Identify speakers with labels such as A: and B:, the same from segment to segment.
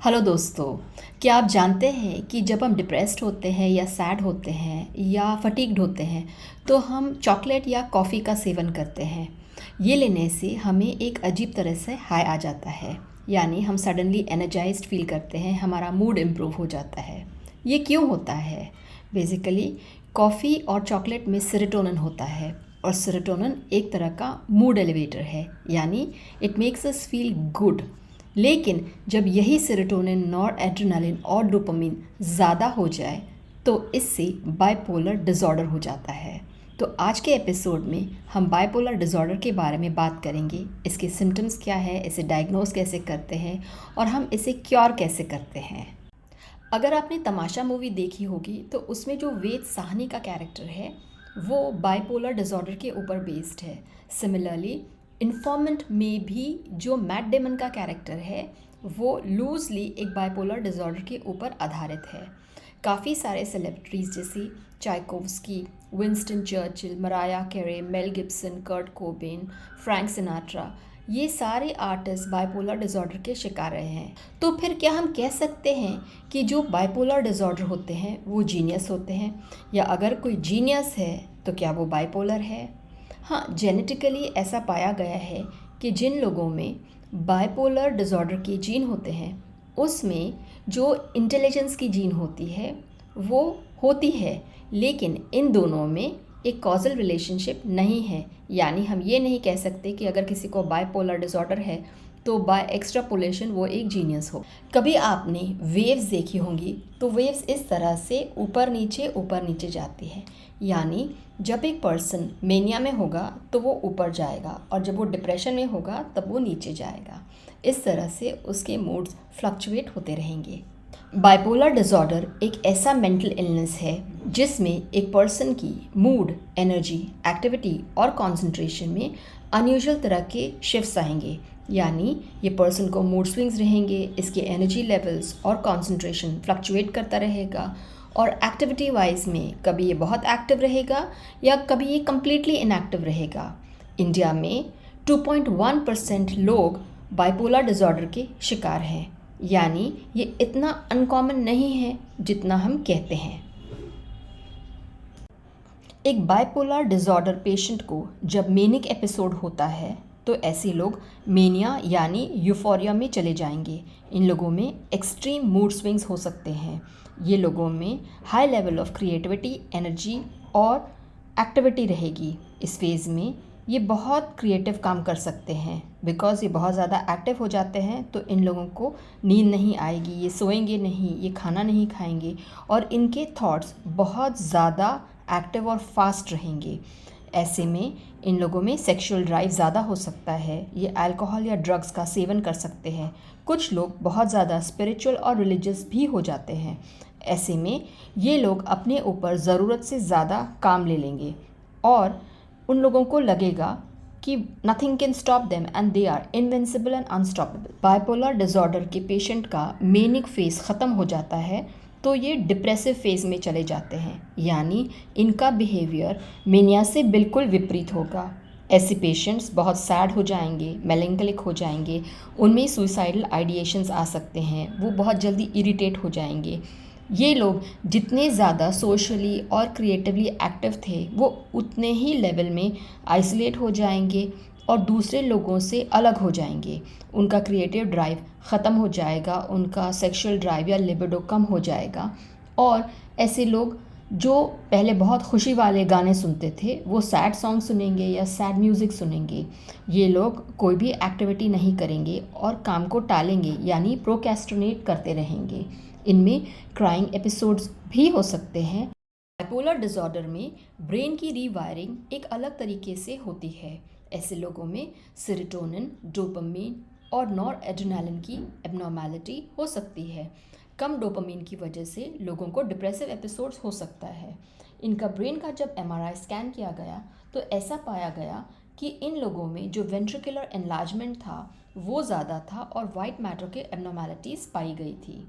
A: Hello दोस्तों। क्या आप जानते हैं कि जब हम डिप्रेस्ड होते हैं या सैड होते हैं या फटीग्ड होते हैं तो हम चॉकलेट या कॉफ़ी का सेवन करते हैं। ये लेने से हमें एक अजीब तरह से हाई आ जाता है, यानी हम सडनली एनर्जाइज्ड फील करते हैं, हमारा मूड इम्प्रूव हो जाता है। ये क्यों होता है? बेसिकली कॉफ़ी और चॉकलेट में सेरोटोनिन होता है और सेरोटोनिन एक तरह का मूड एलिवेटर है, यानी it makes us feel good. लेकिन जब यही सेरोटोनिन, नॉरएड्रेनालिन और डोपामिन ज़्यादा हो जाए तो इससे बाइपोलर डिसऑर्डर हो जाता है। तो आज के एपिसोड में हम बाइपोलर डिसऑर्डर के बारे में बात करेंगे। इसके सिम्टम्स क्या है, इसे डायग्नोज कैसे करते हैं और हम इसे क्योर कैसे करते हैं। अगर आपने तमाशा मूवी देखी होगी तो उसमें जो वेद साहनी का कैरेक्टर है वो बाइपोलर डिसऑर्डर के ऊपर बेस्ड है। सिमिलरली इन्फॉर्मेंट में भी जो मैट डेमन का कैरेक्टर है वो लूजली एक बाइपोलर डिसऑर्डर के ऊपर आधारित है। काफ़ी सारे सेलिब्रिटीज़ जैसे Tchaikovsky, Winston Churchill, Mariah Carey, Mel Gibson, Kurt Cobain, Frank Sinatra, ये सारे आर्टिस्ट बाइपोलर डिसऑर्डर के शिकार रहे हैं। तो फिर क्या हम कह सकते हैं कि जो बाइपोलर डिसऑर्डर होते हैं वो जीनियस होते हैं, या अगर कोई जीनियस है तो क्या वो बाइपोलर है? हाँ, जेनेटिकली ऐसा पाया गया है कि जिन लोगों में बाइपोलर डिसऑर्डर के जीन होते हैं उसमें जो इंटेलिजेंस की जीन होती है वो होती है, लेकिन इन दोनों में एक कॉजल रिलेशनशिप नहीं है। यानी हम ये नहीं कह सकते कि अगर किसी को बाइपोलर डिसऑर्डर है तो बाय एक्स्ट्रापोलेशन वो एक जीनियस हो। कभी आपने वेव्स देखी होंगी तो वेव्स इस तरह से ऊपर नीचे जाती है, यानी जब एक पर्सन मेनिया में होगा तो वो ऊपर जाएगा और जब वो डिप्रेशन में होगा तब वो नीचे जाएगा। इस तरह से उसके मूड्स फ्लक्चुएट होते रहेंगे। बाइपोलर डिसऑर्डर एक ऐसा मेंटल इलनेस है जिसमें एक पर्सन की मूड, एनर्जी, एक्टिविटी और कंसंट्रेशन में अनयूजुअल तरह के शिफ्ट्स आएंगे। यानी ये पर्सन को मूड स्विंग्स रहेंगे, इसके एनर्जी लेवल्स और कंसंट्रेशन फ्लक्चुएट करता रहेगा और एक्टिविटी वाइज में कभी ये बहुत एक्टिव रहेगा या कभी ये कम्प्लीटली इनएक्टिव रहेगा। इंडिया में 2.1% लोग बाइपोलर डिसऑर्डर के शिकार हैं, यानी ये इतना अनकॉमन नहीं है जितना हम कहते हैं। एक बाइपोलर डिसऑर्डर पेशेंट को जब मेनिक एपिसोड होता है तो ऐसे लोग मेनिया यानी यूफोरिया में चले जाएंगे। इन लोगों में एक्सट्रीम मूड स्विंग्स हो सकते हैं। ये लोगों में high level of creativity, energy और एक्टिविटी रहेगी। इस फेज़ में ये बहुत क्रिएटिव काम कर सकते हैं। बिकॉज़ ये बहुत ज़्यादा एक्टिव हो जाते हैं तो इन लोगों को नींद नहीं आएगी, ये सोएंगे नहीं, ये खाना नहीं खाएंगे और इनके थॉट्स बहुत ज़्यादा एक्टिव और फास्ट रहेंगे। ऐसे में इन लोगों में सेक्सुअल ड्राइव ज़्यादा हो सकता है। ये अल्कोहल या ड्रग्स का सेवन कर सकते हैं। कुछ लोग बहुत ज़्यादा स्पिरिचुअल और रिलीजियस भी हो जाते हैं। ऐसे में ये लोग अपने ऊपर ज़रूरत से ज़्यादा काम ले लेंगे और उन लोगों को लगेगा कि nothing can stop them and they are invincible and unstoppable. Bipolar disorder के पेशेंट का मेनिक फेज ख़त्म हो जाता है तो ये डिप्रेसिव फेज़ में चले जाते हैं, यानी इनका बिहेवियर मेनिया से बिल्कुल विपरीत होगा। ऐसे पेशेंट्स बहुत सैड हो जाएंगे, मेलैंकोलिक हो जाएंगे, उनमें सुइसाइडल आइडिएशंस आ सकते हैं, वो बहुत जल्दी इरिटेट हो जाएंगे। ये लोग जितने ज़्यादा सोशली और क्रिएटिवली एक्टिव थे वो उतने ही लेवल में आइसोलेट हो जाएंगे और दूसरे लोगों से अलग हो जाएंगे। उनका क्रिएटिव ड्राइव ख़त्म हो जाएगा, उनका सेक्सुअल ड्राइव या लिबिडो कम हो जाएगा और ऐसे लोग जो पहले बहुत खुशी वाले गाने सुनते थे वो सैड सॉन्ग सुनेंगे या सैड म्यूज़िक सुनेंगे। ये लोग कोई भी एक्टिविटी नहीं करेंगे और काम को टालेंगे, यानी प्रोक्रेस्टिनेट करते रहेंगे। इनमें क्राइंग एपिसोड्स भी हो सकते हैं। बाइपोलर डिसऑर्डर में ब्रेन की रीवायरिंग एक अलग तरीके से होती है। ऐसे लोगों में सेरोटोनिन, डोपामिन और नॉरएड्रेनालिन की एब्नॉर्मैलिटी हो सकती है। कम डोपामिन की वजह से लोगों को डिप्रेसिव एपिसोड्स हो सकता है। इनका ब्रेन का जब एमआरआई स्कैन किया गया तो ऐसा पाया गया कि इन लोगों में जो वेंट्रिकुलर एनलार्जमेंट था वो ज़्यादा था और वाइट मैटर के एब्नॉर्मैलिटीज़ पाई गई थी।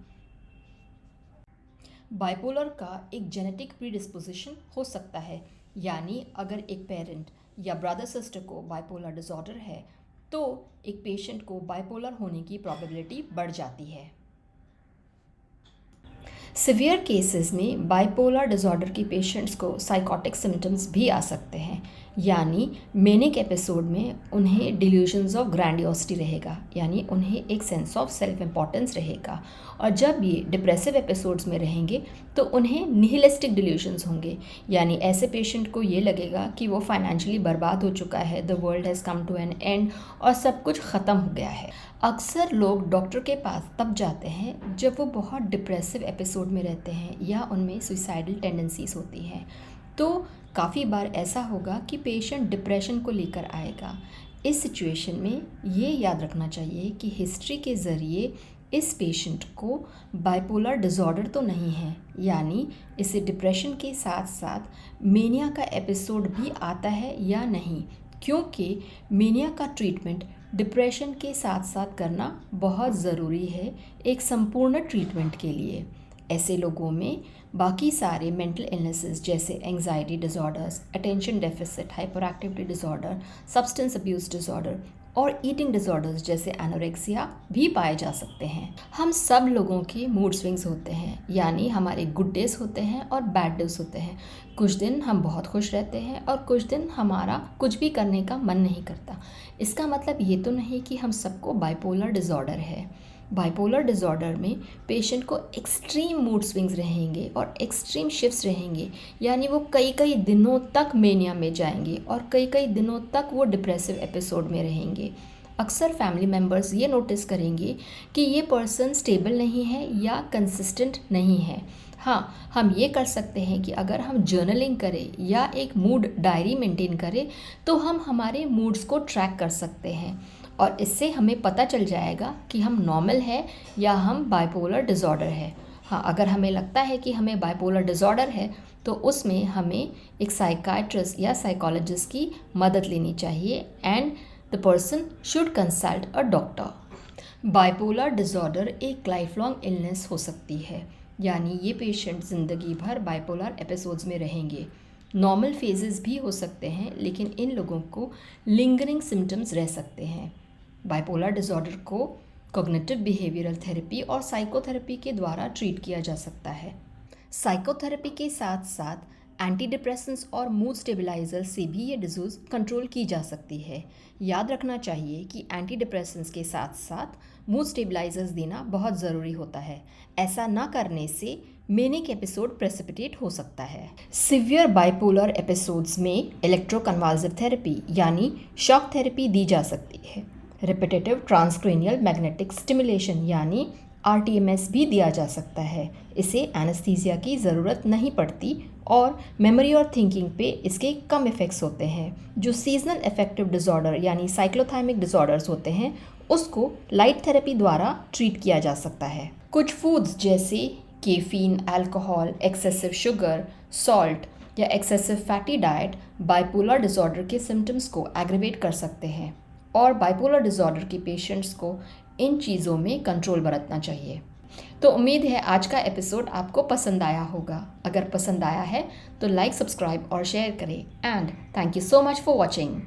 A: बाइपोलर का एक जेनेटिक प्रीडिस्पोजिशन हो सकता है, यानी अगर एक पेरेंट या ब्रदर सिस्टर को बाइपोलर डिसऑर्डर है तो एक पेशेंट को बाइपोलर होने की प्रोबेबिलिटी बढ़ जाती है। सिवियर केसेस में बाइपोलर डिसऑर्डर के पेशेंट्स को साइकोटिक सिम्टम्स भी आ सकते हैं, यानी मैनिक एपिसोड में उन्हें डिल्यूजन्स ऑफ ग्रैंडियोसिटी रहेगा, यानी उन्हें एक सेंस ऑफ सेल्फ इम्पॉर्टेंस रहेगा। और जब ये डिप्रेसिव एपिसोड्स में रहेंगे तो उन्हें निहिलिस्टिक डिल्यूजन्स होंगे, यानी ऐसे पेशेंट को ये लगेगा कि वो फाइनेंशियली बर्बाद हो चुका है, the world has come to an end और सब कुछ ख़त्म हो गया है। अक्सर लोग डॉक्टर के पास तब जाते हैं जब वो बहुत डिप्रेसिव एपिसोड में रहते हैं या उनमें सुसाइडल टेंडेंसीज होती हैं। तो काफ़ी बार ऐसा होगा कि पेशेंट डिप्रेशन को लेकर आएगा। इस सिचुएशन में ये याद रखना चाहिए कि हिस्ट्री के ज़रिए इस पेशेंट को बाइपोलर डिसऑर्डर तो नहीं है, यानी इसे डिप्रेशन के साथ साथ मेनिया का एपिसोड भी आता है या नहीं, क्योंकि मेनिया का ट्रीटमेंट डिप्रेशन के साथ साथ करना बहुत ज़रूरी है एक संपूर्ण ट्रीटमेंट के लिए। ऐसे लोगों में बाकी सारे मेंटल इलनेसेस जैसे anxiety disorders, attention deficit hyper activity disorder, substance abuse disorder और ईटिंग डिसऑर्डर्स जैसे एनोरेक्सिया भी पाए जा सकते हैं। हम सब लोगों के मूड स्विंग्स होते हैं, यानी हमारे गुड डेज होते हैं और बैड डेज होते हैं। कुछ दिन हम बहुत खुश रहते हैं और कुछ दिन हमारा कुछ भी करने का मन नहीं करता। इसका मतलब ये तो नहीं कि हम सबको बाइपोलर डिसऑर्डर है। बाइपोलर डिसऑर्डर में पेशेंट को एक्सट्रीम मूड स्विंग्स रहेंगे और एक्सट्रीम शिफ्ट्स रहेंगे, यानी वो कई कई दिनों तक मेनिया में जाएंगे और कई कई दिनों तक वो डिप्रेसिव एपिसोड में रहेंगे। अक्सर फैमिली मेम्बर्स ये नोटिस करेंगे कि ये पर्सन स्टेबल नहीं है या कंसिस्टेंट नहीं है। हाँ, हम ये कर सकते हैं कि अगर हम जर्नलिंग करें या एक मूड डायरी मेंटेन करें तो हम हमारे मूड्स को ट्रैक कर सकते हैं और इससे हमें पता चल जाएगा कि हम नॉर्मल है या हम बाइपोलर डिसऑर्डर है। हाँ, अगर हमें लगता है कि हमें बाइपोलर डिसऑर्डर है तो उसमें हमें एक साइकाइट्रिस्ट या साइकोलॉजिस्ट की मदद लेनी चाहिए and the person should consult a doctor. Bipolar disorder एक लाइफ लॉन्ग इलनेस हो सकती है, यानी ये पेशेंट ज़िंदगी भर बाइपोलर एपिसोड्स में रहेंगे। नॉर्मल फेजेस भी हो सकते हैं, लेकिन इन लोगों को लिंगरिंग सिम्टम्स रह सकते हैं। बाइपोलर डिसऑर्डर को कॉग्निटिव बिहेवियरल थेरेपी और साइकोथेरेपी के द्वारा ट्रीट किया जा सकता है। साइकोथेरेपी के साथ साथ एंटी डिप्रेसेंट्स और मूड स्टेबलाइजर से भी ये डिजीज़ कंट्रोल की जा सकती है। याद रखना चाहिए कि एंटी डिप्रेसेंट्स के साथ साथ मूड स्टेबलाइजर्स देना बहुत ज़रूरी होता है। ऐसा ना करने से मेनिक एपिसोड प्रेसिपिटेट हो सकता है। सिवियर बाइपोलर एपिसोड्स में इलेक्ट्रोकन्वाल्सिव थेरेपी यानी शॉक थेरेपी दी जा सकती है। रिपीटेटिव ट्रांसक्रेनियल मैग्नेटिक स्टिमुलेशन यानी RTMS भी दिया जा सकता है। इसे एनेस्थीसिया की ज़रूरत नहीं पड़ती और मेमोरी और थिंकिंग पे इसके कम इफ़ेक्ट्स होते हैं। जो सीजनल अफेक्टिव डिसऑर्डर यानी साइक्लोथाइमिक डिसऑर्डर्स होते हैं उसको लाइट थेरेपी द्वारा ट्रीट किया जा सकता है। कुछ फूड्स जैसे caffeine, alcohol, excessive sugar, salt या excessive fatty diet bipolar disorder के सिम्टम्स को एग्रेवेट कर सकते हैं और बाइपोलर डिसऑर्डर के पेशेंट्स को इन चीज़ों में कंट्रोल बरतना चाहिए। तो उम्मीद है आज का एपिसोड आपको पसंद आया होगा। अगर पसंद आया है तो लाइक, सब्सक्राइब और शेयर करें and thank you so much for watching.